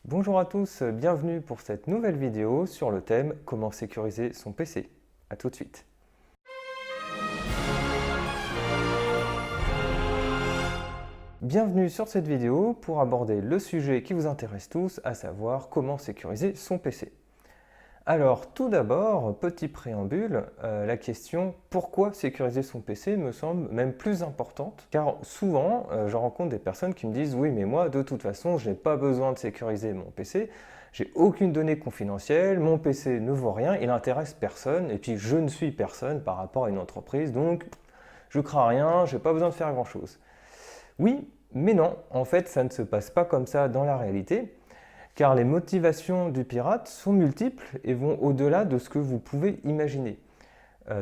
Bonjour à tous, bienvenue pour cette nouvelle vidéo sur le thème comment sécuriser son PC. A tout de suite. Bienvenue sur cette vidéo pour aborder le sujet qui vous intéresse tous, à savoir comment sécuriser son PC. Alors tout d'abord, petit préambule, la question pourquoi sécuriser son PC me semble même plus importante, car souvent je rencontre des personnes qui me disent oui mais moi de toute façon je n'ai pas besoin de sécuriser mon PC, j'ai aucune donnée confidentielle, mon PC ne vaut rien, il n'intéresse personne et puis je ne suis personne par rapport à une entreprise donc je crains rien, je n'ai pas besoin de faire grand chose. Oui, mais non, en fait ça ne se passe pas comme ça dans la réalité. Car les motivations du pirate sont multiples et vont au-delà de ce que vous pouvez imaginer.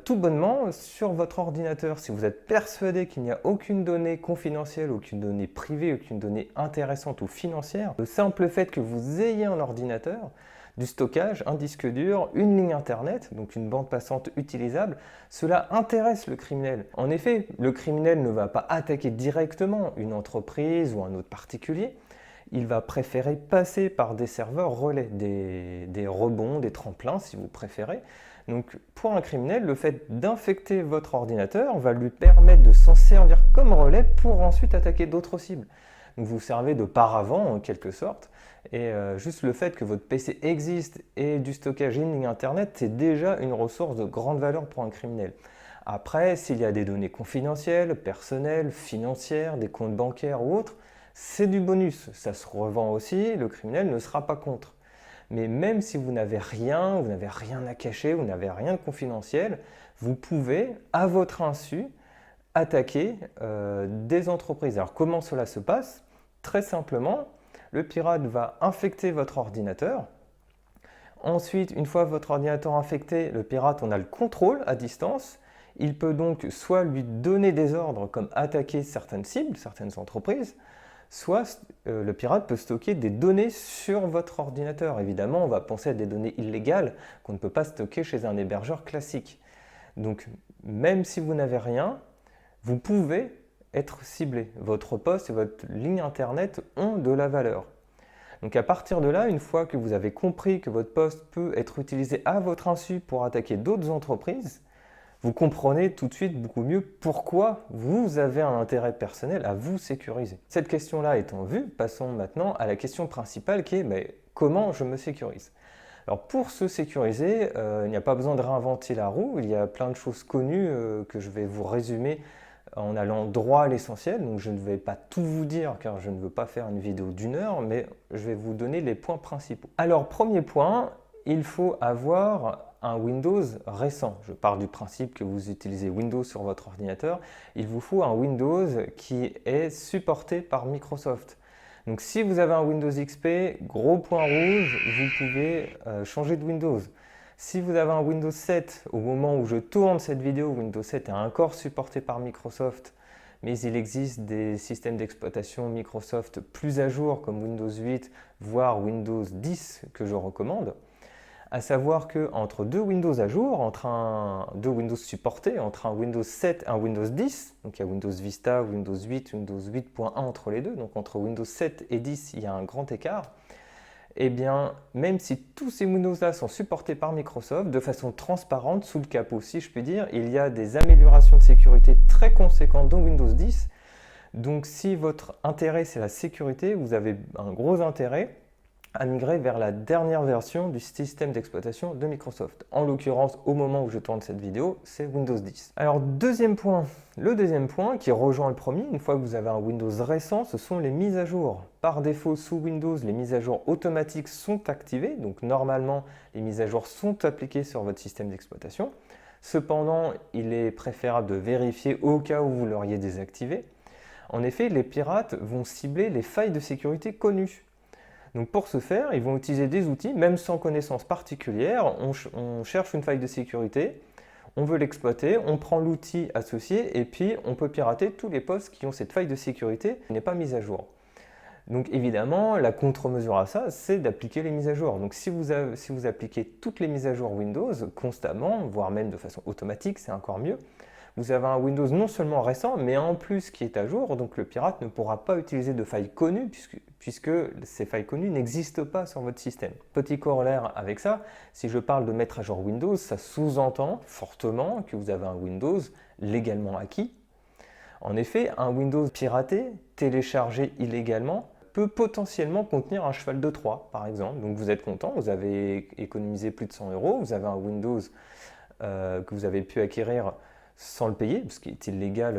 Tout bonnement, sur votre ordinateur, si vous êtes persuadé qu'il n'y a aucune donnée confidentielle, aucune donnée privée, aucune donnée intéressante ou financière, le simple fait que vous ayez un ordinateur, du stockage, un disque dur, une ligne internet, donc une bande passante utilisable, cela intéresse le criminel. En effet, le criminel ne va pas attaquer directement une entreprise ou un autre particulier, il va préférer passer par des serveurs relais, des rebonds, des tremplins si vous préférez. Donc pour un criminel, le fait d'infecter votre ordinateur va lui permettre de s'en servir comme relais pour ensuite attaquer d'autres cibles. Donc vous servez de paravent en quelque sorte, et juste le fait que votre PC existe et du stockage et une ligne internet, c'est déjà une ressource de grande valeur pour un criminel. Après, s'il y a des données confidentielles, personnelles, financières, des comptes bancaires ou autres, c'est du bonus, ça se revend aussi, le criminel ne sera pas contre. Mais même si vous n'avez rien à cacher, vous n'avez rien de confidentiel, vous pouvez, à votre insu, attaquer des entreprises. Alors comment cela se passe? Très simplement, le pirate va infecter votre ordinateur. Ensuite, une fois votre ordinateur infecté, le pirate, on a le contrôle à distance. Il peut donc soit lui donner des ordres comme attaquer certaines cibles, certaines entreprises, soit le pirate peut stocker des données sur votre ordinateur. Évidemment, on va penser à des données illégales qu'on ne peut pas stocker chez un hébergeur classique. Donc, même si vous n'avez rien, vous pouvez être ciblé. Votre poste et votre ligne internet ont de la valeur. Donc à partir de là, une fois que vous avez compris que votre poste peut être utilisé à votre insu pour attaquer d'autres entreprises, vous comprenez tout de suite beaucoup mieux pourquoi vous avez un intérêt personnel à vous sécuriser. Cette question-là étant vue, passons maintenant à la question principale qui est comment je me sécurise? Alors pour se sécuriser, il n'y a pas besoin de réinventer la roue, il y a plein de choses connues que je vais vous résumer en allant droit à l'essentiel. Donc je ne vais pas tout vous dire car je ne veux pas faire une vidéo d'1 heure, mais je vais vous donner les points principaux. Alors premier point, il faut avoir un Windows récent. Je pars du principe que vous utilisez Windows sur votre ordinateur. Il vous faut un Windows qui est supporté par Microsoft. Donc si vous avez un Windows XP, gros point rouge, vous pouvez changer de Windows. Si vous avez un Windows 7, au moment où je tourne cette vidéo, Windows 7 est encore supporté par Microsoft, mais il existe des systèmes d'exploitation Microsoft plus à jour comme Windows 8, voire Windows 10 que je recommande. À savoir qu'entre deux Windows à jour, deux Windows supportés, entre un Windows 7 et un Windows 10, donc il y a Windows Vista, Windows 8, Windows 8.1 entre les deux, donc entre Windows 7 et 10, il y a un grand écart. Eh bien, même si tous ces Windows-là sont supportés par Microsoft, de façon transparente, sous le capot, si je puis dire, il y a des améliorations de sécurité très conséquentes dans Windows 10. Donc, si votre intérêt, c'est la sécurité, vous avez un gros intérêt à migrer vers la dernière version du système d'exploitation de Microsoft. En l'occurrence, au moment où je tourne cette vidéo, c'est Windows 10. Alors, le deuxième point qui rejoint le premier, une fois que vous avez un Windows récent, ce sont les mises à jour. Par défaut, sous Windows, les mises à jour automatiques sont activées, donc normalement, les mises à jour sont appliquées sur votre système d'exploitation. Cependant, il est préférable de vérifier au cas où vous l'auriez désactivé. En effet, les pirates vont cibler les failles de sécurité connues. Donc pour ce faire, ils vont utiliser des outils, même sans connaissance particulière. On cherche une faille de sécurité, on veut l'exploiter, on prend l'outil associé et puis on peut pirater tous les postes qui ont cette faille de sécurité qui n'est pas mise à jour. Donc évidemment, la contre-mesure à ça, c'est d'appliquer les mises à jour. Donc si vous appliquez toutes les mises à jour Windows constamment, voire même de façon automatique, c'est encore mieux, vous avez un Windows non seulement récent, mais en plus qui est à jour, donc le pirate ne pourra pas utiliser de failles connues, puisque ces failles connues n'existent pas sur votre système. Petit corollaire avec ça, si je parle de mettre à jour Windows, ça sous-entend fortement que vous avez un Windows légalement acquis. En effet, un Windows piraté, téléchargé illégalement, peut potentiellement contenir un cheval de Troie, par exemple. Donc vous êtes content, vous avez économisé plus de 100 €, vous avez un Windows que vous avez pu acquérir sans le payer, ce qui est illégal,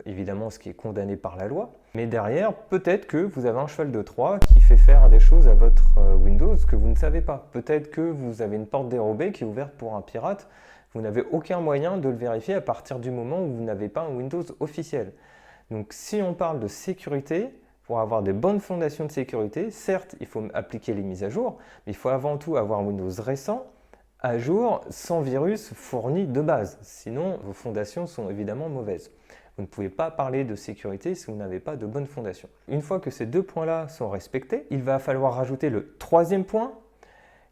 évidemment, ce qui est condamné par la loi. Mais derrière, peut-être que vous avez un cheval de Troie qui fait faire des choses à votre Windows que vous ne savez pas. Peut-être que vous avez une porte dérobée qui est ouverte pour un pirate. Vous n'avez aucun moyen de le vérifier à partir du moment où vous n'avez pas un Windows officiel. Donc si on parle de sécurité, pour avoir de bonnes fondations de sécurité, certes, il faut appliquer les mises à jour, mais il faut avant tout avoir un Windows récent, à jour, sans virus fourni de base. Sinon, vos fondations sont évidemment mauvaises. Vous ne pouvez pas parler de sécurité si vous n'avez pas de bonnes fondations. Une fois que ces deux points-là sont respectés, il va falloir rajouter le troisième point,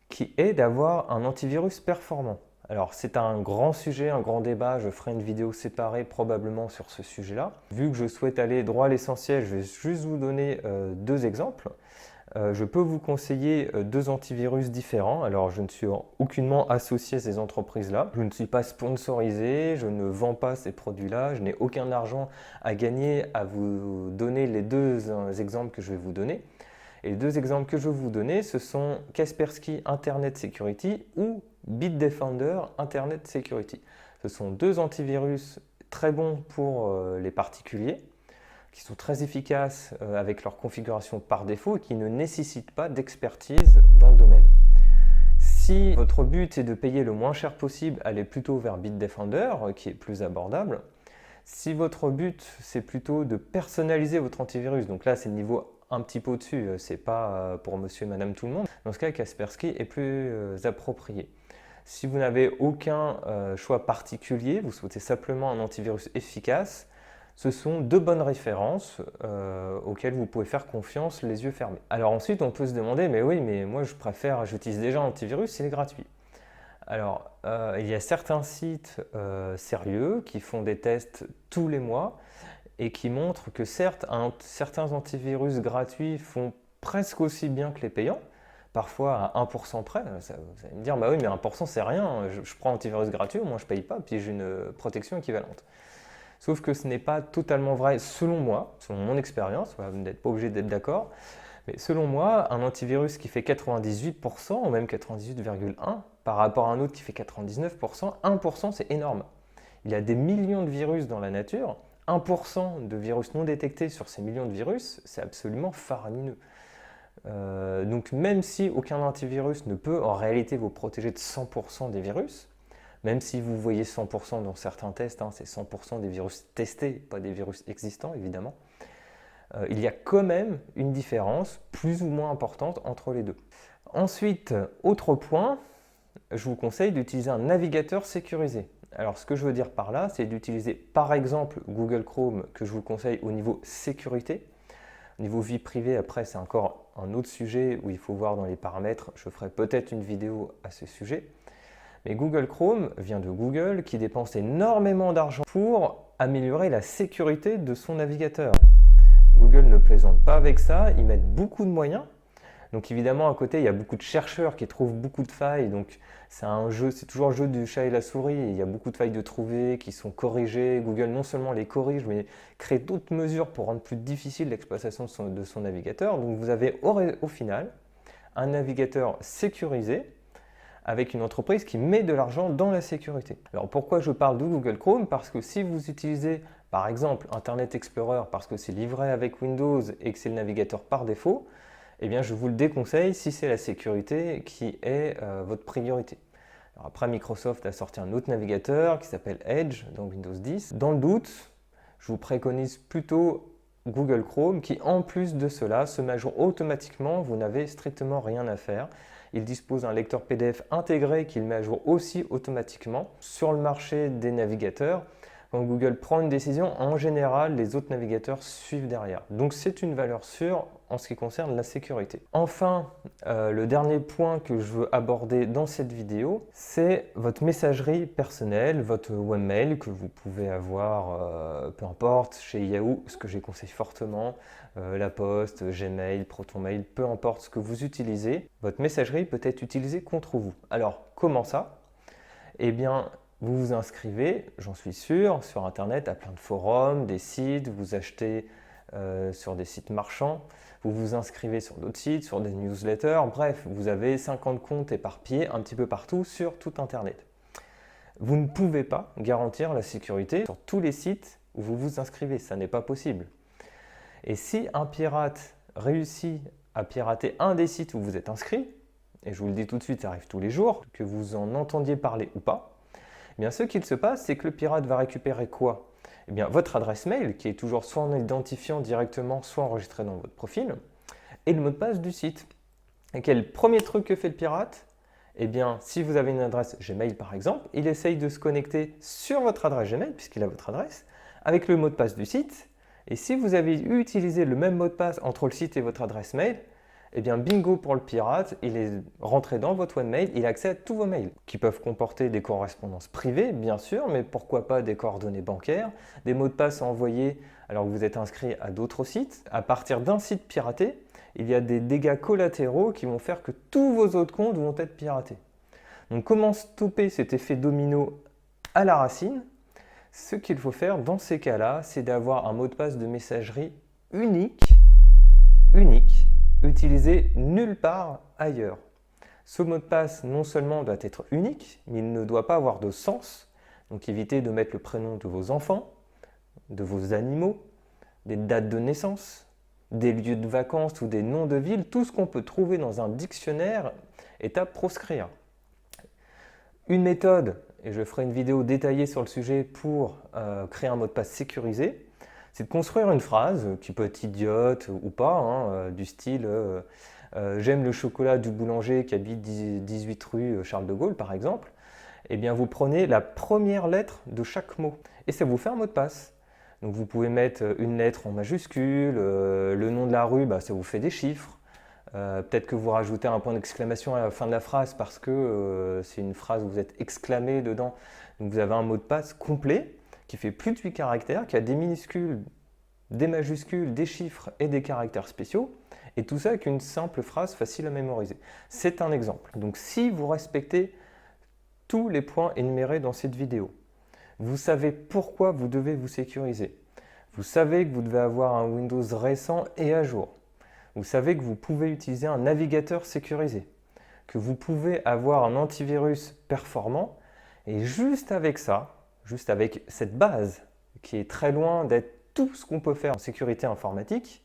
qui est d'avoir un antivirus performant. Alors c'est un grand sujet, un grand débat, je ferai une vidéo séparée probablement sur ce sujet-là. Vu que je souhaite aller droit à l'essentiel, je vais juste vous donner deux exemples. Je peux vous conseiller deux antivirus différents. Alors je ne suis aucunement associé à ces entreprises-là. Je ne suis pas sponsorisé, je ne vends pas ces produits-là, je n'ai aucun argent à gagner à vous donner les deux exemples que je vais vous donner. Et les deux exemples que je vais vous donner, ce sont Kaspersky Internet Security ou Bitdefender Internet Security. Ce sont deux antivirus très bons pour les particuliers, qui sont très efficaces avec leur configuration par défaut et qui ne nécessitent pas d'expertise dans le domaine. Si votre but est de payer le moins cher possible, allez plutôt vers Bitdefender, qui est plus abordable. Si votre but, c'est plutôt de personnaliser votre antivirus, donc là c'est le niveau un petit peu au-dessus, c'est pas pour monsieur et madame tout le monde, dans ce cas Kaspersky est plus approprié. Si vous n'avez aucun choix particulier, vous souhaitez simplement un antivirus efficace, ce sont deux bonnes références auxquelles vous pouvez faire confiance les yeux fermés. Alors ensuite, on peut se demander, mais oui, mais moi j'utilise déjà un antivirus, il est gratuit. Alors, il y a certains sites sérieux qui font des tests tous les mois et qui montrent que certes, certains antivirus gratuits font presque aussi bien que les payants, parfois à 1% près. Vous allez me dire, bah oui, mais 1% c'est rien, je prends un antivirus gratuit, au moins je ne paye pas, puis j'ai une protection équivalente. Sauf que ce n'est pas totalement vrai selon moi, selon mon expérience, voilà, vous n'êtes pas obligé d'être d'accord, mais selon moi, un antivirus qui fait 98% ou même 98,1% par rapport à un autre qui fait 99%, 1% c'est énorme. Il y a des millions de virus dans la nature, 1% de virus non détectés sur ces millions de virus, c'est absolument faramineux. Donc même si aucun antivirus ne peut en réalité vous protéger de 100% des virus, même si vous voyez 100% dans certains tests, c'est 100% des virus testés, pas des virus existants évidemment, il y a quand même une différence plus ou moins importante entre les deux. Ensuite, autre point, je vous conseille d'utiliser un navigateur sécurisé. Alors ce que je veux dire par là, c'est d'utiliser par exemple Google Chrome que je vous conseille au niveau sécurité. Au niveau vie privée, après c'est encore un autre sujet où il faut voir dans les paramètres, je ferai peut-être une vidéo à ce sujet. Mais Google Chrome vient de Google qui dépense énormément d'argent pour améliorer la sécurité de son navigateur. Google ne plaisante pas avec ça, ils mettent beaucoup de moyens. Donc évidemment à côté il y a beaucoup de chercheurs qui trouvent beaucoup de failles, donc c'est toujours le jeu du chat et la souris, et il y a beaucoup de failles de trouver qui sont corrigées. Google non seulement les corrige mais crée d'autres mesures pour rendre plus difficile l'exploitation de son navigateur. Donc vous avez au final un navigateur sécurisé avec une entreprise qui met de l'argent dans la sécurité. Alors pourquoi je parle de Google Chrome? Parce que si vous utilisez par exemple Internet Explorer parce que c'est livré avec Windows et que c'est le navigateur par défaut, eh bien je vous le déconseille si c'est la sécurité qui est votre priorité. Alors après, Microsoft a sorti un autre navigateur qui s'appelle Edge dans Windows 10. Dans le doute, je vous préconise plutôt Google Chrome qui en plus de cela se met à jour automatiquement, vous n'avez strictement rien à faire. Il dispose d'un lecteur PDF intégré qu'il met à jour aussi automatiquement. Sur le marché des navigateurs, Quand Google prend une décision, en général, les autres navigateurs suivent derrière. Donc c'est une valeur sûre en ce qui concerne la sécurité. Enfin, le dernier point que je veux aborder dans cette vidéo, c'est votre messagerie personnelle, votre webmail que vous pouvez avoir, peu importe, chez Yahoo, ce que j'ai conseillé fortement, La Poste, Gmail, ProtonMail, peu importe ce que vous utilisez, votre messagerie peut être utilisée contre vous. Alors, comment ça? Eh bien, vous vous inscrivez, j'en suis sûr, sur Internet, à plein de forums, des sites, vous achetez sur des sites marchands, vous vous inscrivez sur d'autres sites, sur des newsletters, bref, vous avez 50 comptes éparpillés un petit peu partout sur tout Internet. Vous ne pouvez pas garantir la sécurité sur tous les sites où vous vous inscrivez, ça n'est pas possible. Et si un pirate réussit à pirater un des sites où vous êtes inscrit, et je vous le dis tout de suite, ça arrive tous les jours, que vous en entendiez parler ou pas, eh bien, ce qu'il se passe, c'est que le pirate va récupérer quoi? Eh bien, votre adresse mail, qui est toujours soit en identifiant directement, soit enregistrée dans votre profil, et le mot de passe du site. Et quel premier truc que fait le pirate? Eh bien, si vous avez une adresse Gmail par exemple, il essaye de se connecter sur votre adresse Gmail, puisqu'il a votre adresse, avec le mot de passe du site. Et si vous avez utilisé le même mot de passe entre le site et votre adresse mail, eh bien bingo pour le pirate, il est rentré dans votre webmail, il a accès à tous vos mails, qui peuvent comporter des correspondances privées, bien sûr, mais pourquoi pas des coordonnées bancaires, des mots de passe envoyés alors que vous êtes inscrit à d'autres sites. À partir d'un site piraté, il y a des dégâts collatéraux qui vont faire que tous vos autres comptes vont être piratés. Donc comment stopper cet effet domino à la racine? Ce qu'il faut faire dans ces cas-là, c'est d'avoir un mot de passe de messagerie unique, utilisé nulle part ailleurs. Ce mot de passe non seulement doit être unique, mais il ne doit pas avoir de sens. Donc évitez de mettre le prénom de vos enfants, de vos animaux, des dates de naissance, des lieux de vacances ou des noms de villes. Tout ce qu'on peut trouver dans un dictionnaire est à proscrire. Une méthode, et je ferai une vidéo détaillée sur le sujet pour créer un mot de passe sécurisé, c'est de construire une phrase qui peut être idiote ou pas, du style j'aime le chocolat du boulanger qui habite 18 rue Charles de Gaulle par exemple. Eh bien vous prenez la première lettre de chaque mot et ça vous fait un mot de passe. Donc vous pouvez mettre une lettre en majuscule, le nom de la rue, ça vous fait des chiffres. Peut-être que vous rajoutez un point d'exclamation à la fin de la phrase parce que c'est une phrase où vous êtes exclamé dedans. Donc vous avez un mot de passe complet qui fait plus de 8 caractères, qui a des minuscules, des majuscules, des chiffres et des caractères spéciaux. Et tout ça avec une simple phrase facile à mémoriser. C'est un exemple. Donc si vous respectez tous les points énumérés dans cette vidéo, vous savez pourquoi vous devez vous sécuriser. Vous savez que vous devez avoir un Windows récent et à jour. Vous savez que vous pouvez utiliser un navigateur sécurisé, que vous pouvez avoir un antivirus performant. Et juste avec ça, juste avec cette base qui est très loin d'être tout ce qu'on peut faire en sécurité informatique,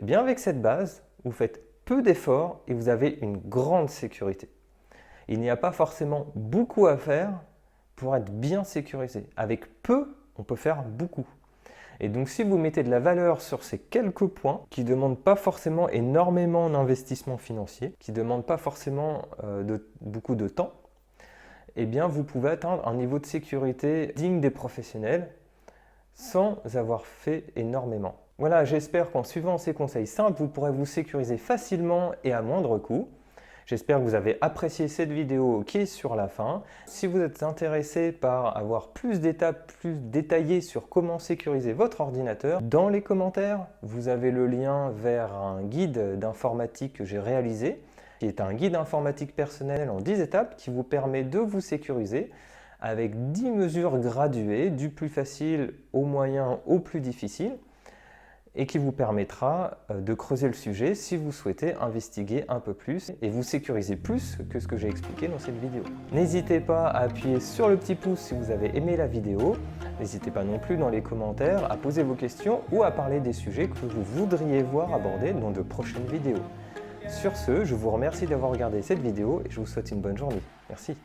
eh bien avec cette base, vous faites peu d'efforts et vous avez une grande sécurité. Il n'y a pas forcément beaucoup à faire pour être bien sécurisé. Avec peu, on peut faire beaucoup. Et donc si vous mettez de la valeur sur ces quelques points qui ne demandent pas forcément énormément d'investissement financier, qui ne demandent pas forcément beaucoup de temps, eh bien vous pouvez atteindre un niveau de sécurité digne des professionnels sans avoir fait énormément. Voilà, j'espère qu'en suivant ces conseils simples, vous pourrez vous sécuriser facilement et à moindre coût. J'espère que vous avez apprécié cette vidéo qui est sur la fin. Si vous êtes intéressé par avoir plus d'étapes plus détaillées sur comment sécuriser votre ordinateur, dans les commentaires, vous avez le lien vers un guide d'informatique que j'ai réalisé, qui est un guide informatique personnel en 10 étapes qui vous permet de vous sécuriser avec 10 mesures graduées, du plus facile au moyen au plus difficile, et qui vous permettra de creuser le sujet si vous souhaitez investiguer un peu plus et vous sécuriser plus que ce que j'ai expliqué dans cette vidéo. N'hésitez pas à appuyer sur le petit pouce si vous avez aimé la vidéo. N'hésitez pas non plus dans les commentaires à poser vos questions ou à parler des sujets que vous voudriez voir abordés dans de prochaines vidéos. Sur ce, je vous remercie d'avoir regardé cette vidéo et je vous souhaite une bonne journée. Merci.